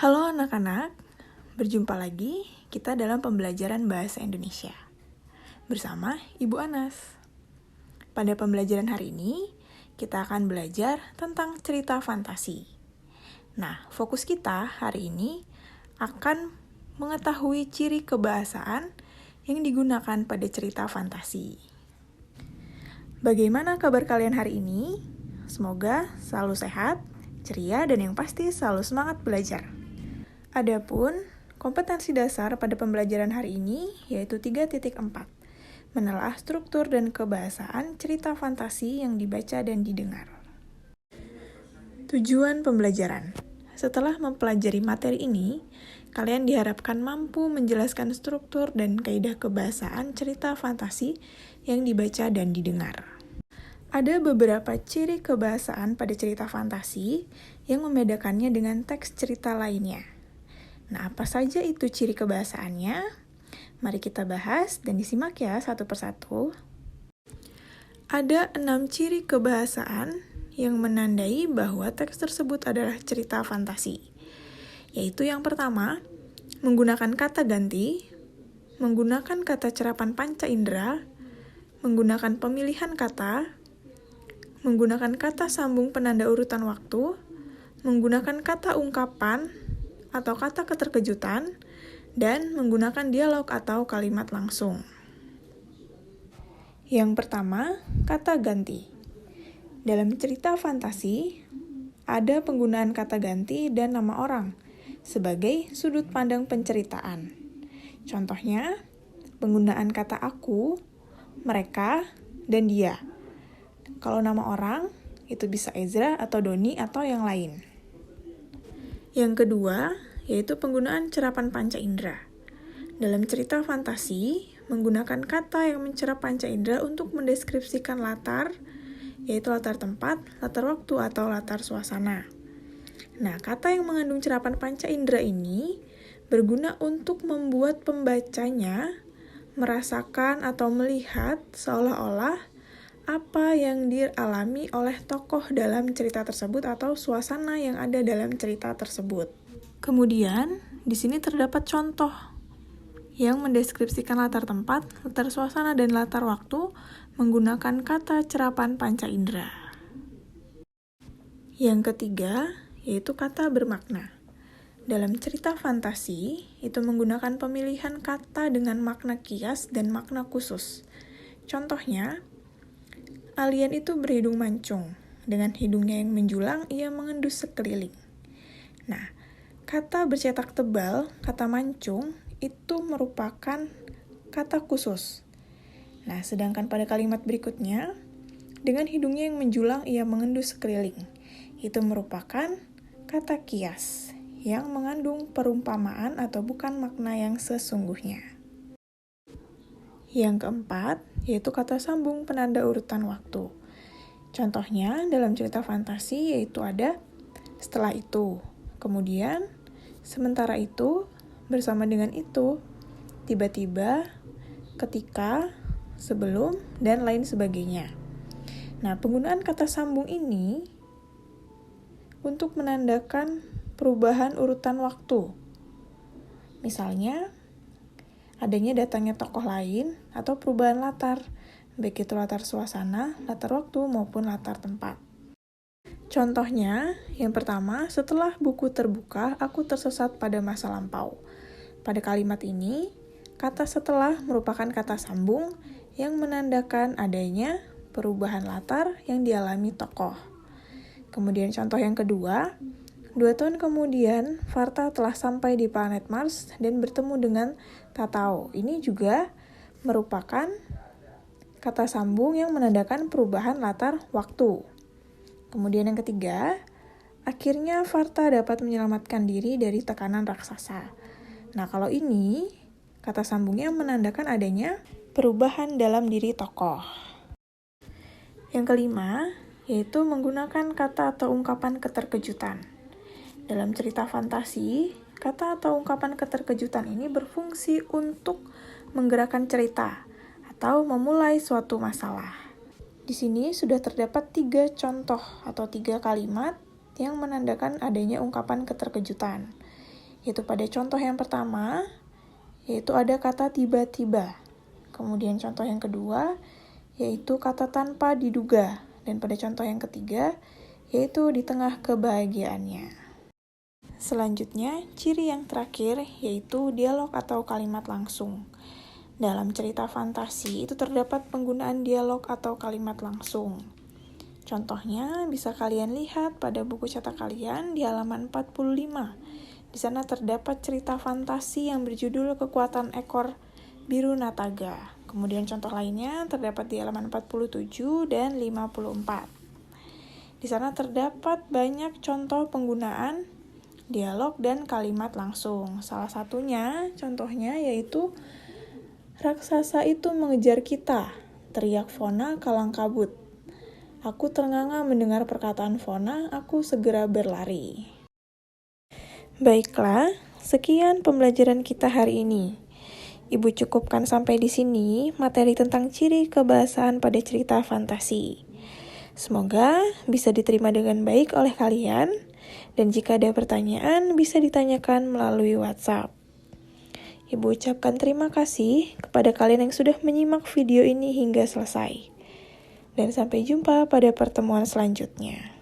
Halo anak-anak, berjumpa lagi kita dalam pembelajaran Bahasa Indonesia bersama Ibu Anas. Pada pembelajaran hari ini, kita akan belajar tentang cerita fantasi. Nah, fokus kita hari ini akan mengetahui ciri kebahasaan yang digunakan pada cerita fantasi. Bagaimana kabar kalian hari ini? Semoga selalu sehat, ceria, dan yang pasti selalu semangat belajar. Adapun kompetensi dasar pada pembelajaran hari ini yaitu 3.4. Menelaah struktur dan kebahasaan cerita fantasi yang dibaca dan didengar. Tujuan pembelajaran. Setelah mempelajari materi ini, kalian diharapkan mampu menjelaskan struktur dan kaidah kebahasaan cerita fantasi yang dibaca dan didengar. Ada beberapa ciri kebahasaan pada cerita fantasi yang membedakannya dengan teks cerita lainnya. Nah, apa saja itu ciri kebahasaannya? Mari kita bahas dan disimak ya satu persatu. Ada 6 ciri kebahasaan yang menandai bahwa teks tersebut adalah cerita fantasi. Yaitu yang pertama, menggunakan kata ganti, menggunakan kata cerapan panca indera, menggunakan pemilihan kata, menggunakan kata sambung penanda urutan waktu, menggunakan kata ungkapan, atau kata keterkejutan, dan menggunakan dialog atau kalimat langsung. Yang pertama, kata ganti. Dalam cerita fantasi, ada penggunaan kata ganti dan nama orang sebagai sudut pandang penceritaan. Contohnya, penggunaan kata aku, mereka, dan dia. Kalau nama orang, itu bisa Ezra atau Doni atau yang lain. Yang kedua, yaitu penggunaan cerapan panca indera. Dalam cerita fantasi, menggunakan kata yang mencerap panca indera untuk mendeskripsikan latar, yaitu latar tempat, latar waktu, atau latar suasana. Nah, kata yang mengandung cerapan panca indera ini berguna untuk membuat pembacanya merasakan atau melihat seolah-olah apa yang dialami oleh tokoh dalam cerita tersebut atau suasana yang ada dalam cerita tersebut. Kemudian, di sini terdapat contoh yang mendeskripsikan latar tempat, latar suasana, dan latar waktu menggunakan kata cerapan panca indera. Yang ketiga, yaitu kata bermakna. Dalam cerita fantasi, itu menggunakan pemilihan kata dengan makna kias dan makna khusus. Contohnya, alien itu berhidung mancung. Dengan hidungnya yang menjulang, ia mengendus sekeliling. Nah, kata bercetak tebal, kata mancung, itu merupakan kata khusus. Nah, sedangkan pada kalimat berikutnya, dengan hidungnya yang menjulang, ia mengendus sekeliling. Itu merupakan kata kias, yang mengandung perumpamaan atau bukan makna yang sesungguhnya. Yang keempat, yaitu kata sambung penanda urutan waktu. Contohnya dalam cerita fantasi yaitu ada setelah itu, kemudian, sementara itu, bersama dengan itu, tiba-tiba, ketika, sebelum, dan lain sebagainya. Nah, penggunaan kata sambung ini untuk menandakan perubahan urutan waktu. Misalnya, adanya datangnya tokoh lain atau perubahan latar, baik itu latar suasana, latar waktu, maupun latar tempat. Contohnya, yang pertama, setelah buku terbuka, aku tersesat pada masa lampau. Pada kalimat ini, kata setelah merupakan kata sambung yang menandakan adanya perubahan latar yang dialami tokoh. Kemudian contoh yang kedua, 2 tahun kemudian, Varta telah sampai di planet Mars dan bertemu dengan Tatao. Ini juga merupakan kata sambung yang menandakan perubahan latar waktu. Kemudian yang ketiga, akhirnya Varta dapat menyelamatkan diri dari tekanan raksasa. Nah, kalau ini, kata sambungnya menandakan adanya perubahan dalam diri tokoh. Yang kelima, yaitu menggunakan kata atau ungkapan keterkejutan. Dalam cerita fantasi, kata atau ungkapan keterkejutan ini berfungsi untuk menggerakkan cerita atau memulai suatu masalah. Di sini sudah terdapat 3 contoh atau 3 kalimat yang menandakan adanya ungkapan keterkejutan. Yaitu pada contoh yang pertama, yaitu ada kata tiba-tiba. Kemudian contoh yang kedua, yaitu kata tanpa diduga. Dan pada contoh yang ketiga, yaitu di tengah kebahagiaannya. Selanjutnya, ciri yang terakhir yaitu dialog atau kalimat langsung. Dalam cerita fantasi itu terdapat penggunaan dialog atau kalimat langsung. Contohnya bisa kalian lihat pada buku cetak kalian di halaman 45. Di sana terdapat cerita fantasi yang berjudul Kekuatan Ekor Biru Nataga. Kemudian contoh lainnya terdapat di halaman 47 dan 54. Di sana terdapat banyak contoh penggunaan dialog dan kalimat langsung. Salah satunya, contohnya yaitu raksasa itu mengejar kita, teriak Fona kalang kabut. Aku ternganga mendengar perkataan Fona, aku segera berlari. Baiklah, sekian pembelajaran kita hari ini. Ibu cukupkan sampai di sini materi tentang ciri kebahasaan pada cerita fantasi. Semoga bisa diterima dengan baik oleh kalian, dan jika ada pertanyaan bisa ditanyakan melalui WhatsApp. Ibu ucapkan terima kasih kepada kalian yang sudah menyimak video ini hingga selesai. Dan sampai jumpa pada pertemuan selanjutnya.